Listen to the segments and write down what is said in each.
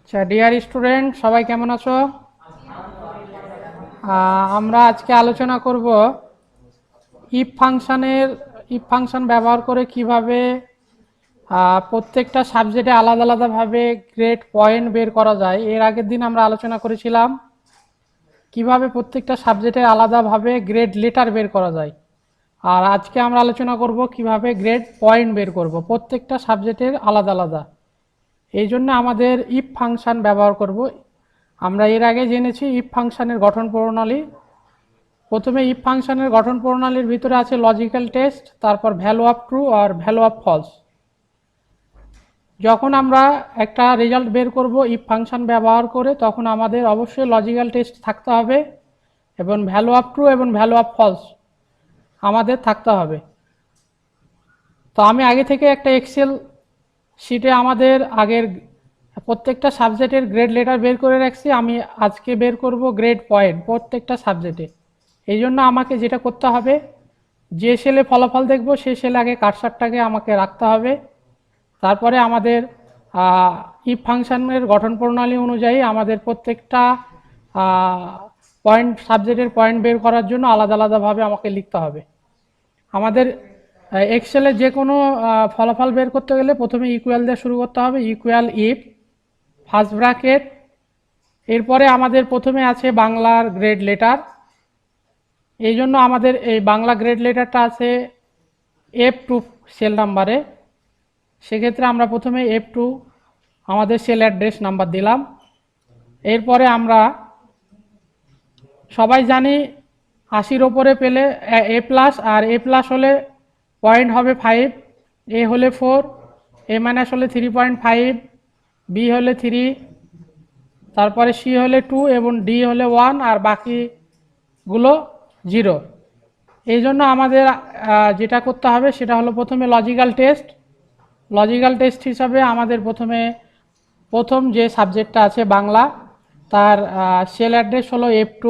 আচ্ছা dear student, সবাই কেমন আছো? আমরা আজকে আলোচনা করব ইফ ফাংশন ব্যবহার করে কিভাবে প্রত্যেকটা সাবজেক্টে আলাদা আলাদাভাবে গ্রেড পয়েন্ট বের করা যায়। এর আগের দিন আমরা আলোচনা করেছিলাম কিভাবে প্রত্যেকটা সাবজেক্টে আলাদাভাবে গ্রেড লেটার বের করা যায়, আর আজকে আমরা আলোচনা করব কিভাবে গ্রেড পয়েন্ট বের করব প্রত্যেকটা সাবজেক্টের আলাদা আলাদা। এই জন্য আমাদের ইফ ফাংশন ব্যবহার করব। আমরা এর আগে জেনেছি ইফ ফাংশনের গঠন প্রণালী। প্রথমে ইফ ফাংশনের গঠন প্রণালীর ভিতরে আছে লজিক্যাল টেস্ট, তারপর ভ্যালু অফ ট্রু আর ভ্যালু অফ ফলস। যখন আমরা একটা রেজাল্ট বের করব ইফ ফাংশন ব্যবহার করে, তখন আমাদের অবশ্যই লজিক্যাল টেস্ট থাকতে হবে এবং ভ্যালু অফ ট্রু এবং ভ্যালু অফ ফলস আমাদের থাকতে হবে। তো আমি আগে থেকে একটা এক্সেল শিটে আমাদের আগের প্রত্যেকটা সাবজেক্টের গ্রেড লেটার বের করে রাখছি। আমি আজকে বের করব গ্রেড পয়েন্ট প্রত্যেকটা সাবজেক্টে। এই জন্য আমাকে যেটা করতে হবে, যে সেলে ফলাফল দেখব সেই সেলে আগে কার্সারটাকে আমাকে রাখতে হবে। তারপরে আমাদের ইফ ফাংশনের গঠন প্রণালী অনুযায়ী আমাদের প্রত্যেকটা পয়েন্ট সাবজেক্টের পয়েন্ট বের করার জন্য আলাদা আলাদাভাবে আমাকে লিখতে হবে। আমাদের এক্সেলে যে কোনো ফলাফল বের করতে গেলে প্রথমে ইকুয়াল দিয়ে শুরু করতে হবে। ইকুয়াল ইফ ফার্স্ট ব্র্যাকেট, এরপরে আমাদের প্রথমে আছে বাংলার গ্রেড লেটার। এই জন্য আমাদের এই বাংলা গ্রেড লেটারটা আছে F2 সেল নাম্বারে। সেক্ষেত্রে আমরা প্রথমে F2 আমাদের সেল অ্যাড্রেস নাম্বার দিলাম। এরপরে আমরা সবাই জানি 80-র ওপরে পেলে A প্লাস, আর A প্লাস হলে পয়েন্ট হবে 5, A হলে 4, A মাইনাস হলে 3.5, B হলে 3, তারপরে C হলে 2 এবং D হলে 1, আর বাকিগুলো 0। এই জন্য আমাদের যেটা করতে হবে সেটা হলো প্রথমে লজিক্যাল টেস্ট। লজিক্যাল টেস্ট হিসাবে আমাদের প্রথম যে সাবজেক্টটা আছে বাংলা, তার সেল অ্যাড্রেস হলো F2।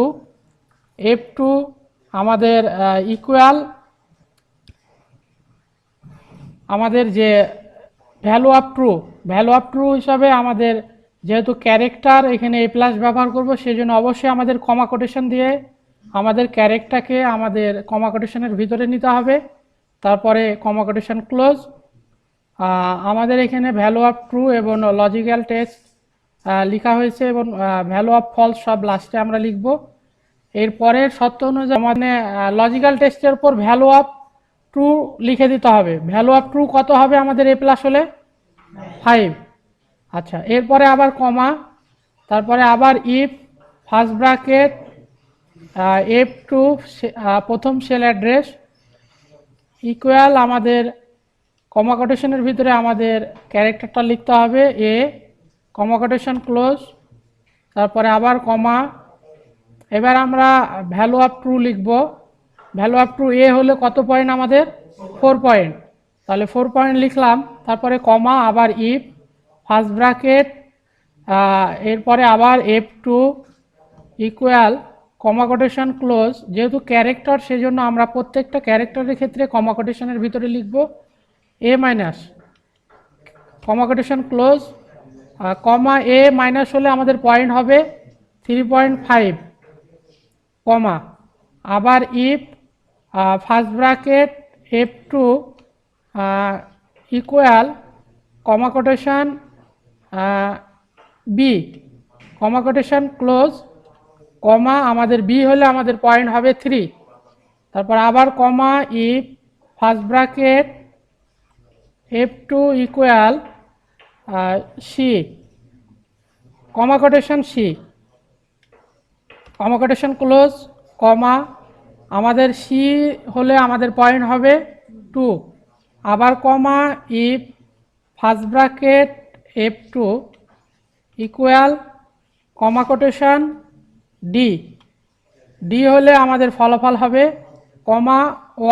F2 আমাদের ইকুয়াল আমাদের যে ভ্যালু অফ ট্রু হিসাবে আমাদের যেহেতু ক্যারেক্টার এখানে A প্লাস ব্যবহার করব, সেই জন্য অবশ্যই আমাদের কমা কোটেশন দিয়ে আমাদের ক্যারেক্টারকে আমাদের কমা কোটেশনের ভিতরে নিতে হবে। তারপরে কমা কোটেশন ক্লোজ। আমাদের এখানে ভ্যালু অফ ট্রু এবং লজিক্যাল টেস্ট লেখা হয়েছে এবং ভ্যালু অফ ফলস সব লাস্টে আমরা লিখব। এরপরের শর্ত অনুযায়ী মানে লজিক্যাল টেস্টের উপর ভ্যালু অফ ট্রু লিখে দিতে হবে। ভ্যালু অফ ট্রু কত হবে আমাদের A প্লাস হলে 5। আচ্ছা, এরপরে আবার কমা, তারপরে আবার ইফ ফার্স্ট ব্র্যাকেট F2 প্রথম সেল অ্যাড্রেস ইকুয়াল আমাদের কমা কোটেশনের ভিতরে আমাদের ক্যারেক্টারটা লিখতে হবে A, কমা কোটেশন ক্লোজ, তারপরে আবার কমা। এবার আমরা ভ্যালু অফ ট্রু লিখব। ভ্যালু অফ ট্রু A হলে কত পয়েন্ট আমাদের? 4 পয়েন্ট। তাহলে 4 পয়েন্ট লিখলাম, তারপরে কমা, আবার ইফ ফার্স্ট ব্র্যাকেট এরপরে আবার F2 equal comma quotation close. যেহেতু ক্যারেক্টার সেজন্য আমরা প্রত্যেকটা ক্যারেক্টারের ক্ষেত্রে কমা কোটেশনের ভিতরে লিখব A minus, comma quotation close, comma A minus হলে আমাদের পয়েন্ট হবে 3.5, কমা, আবার if first bracket F2 equal comma quotation B, comma quotation close, comma, আমাদের B হলে আমাদের পয়েন্ট হবে 3, তারপর আবার comma, if first bracket F2 equal C, comma quotation C, comma quotation close, comma, আমাদের C হলে আমাদের পয়েন্ট হবে 2, আবার comma, if first bracket F2 equal comma quotation D হলে আমাদের ফলাফল হবে কমা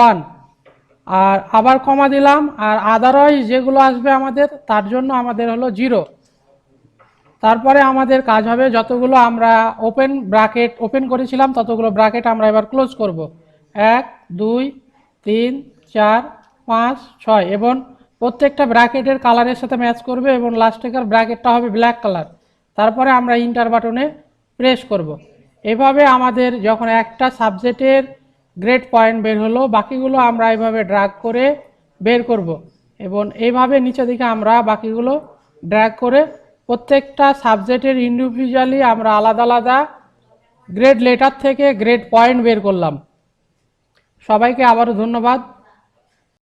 1, আর আবার কমা দিলাম, আর আদারওয়াইজ যেগুলো আসবে আমাদের তার জন্য আমাদের হলো 0। তারপরে আমাদের কাজ হবে যতগুলো আমরা ওপেন করেছিলাম ততগুলো ব্র্যাকেট আমরা এবার ক্লোজ করব। 1, 2, 3, 4, 5, 6 এবং প্রত্যেকটা ব্র্যাকেটের কালারের সাথে ম্যাচ করবে এবং লাস্টেকার ব্র্যাকেটটা হবে ব্ল্যাক কালার। তারপরে আমরা ইন্টার বাটনে প্রেস করব। এভাবে আমাদের যখন একটা সাবজেক্টের গ্রেড পয়েন্ট বের হলো, বাকিগুলো আমরা এভাবে ড্র্যাগ করে বের করব এবং এইভাবে নিচে দিকে আমরা বাকিগুলো ড্র্যাগ করে প্রত্যেকটা সাবজেক্টের ইন্ডিভিজুয়ালি আমরা আলাদা আলাদা গ্রেড লেটার থেকে গ্রেড পয়েন্ট বের করলাম। সবাইকে আবারও ধন্যবাদ।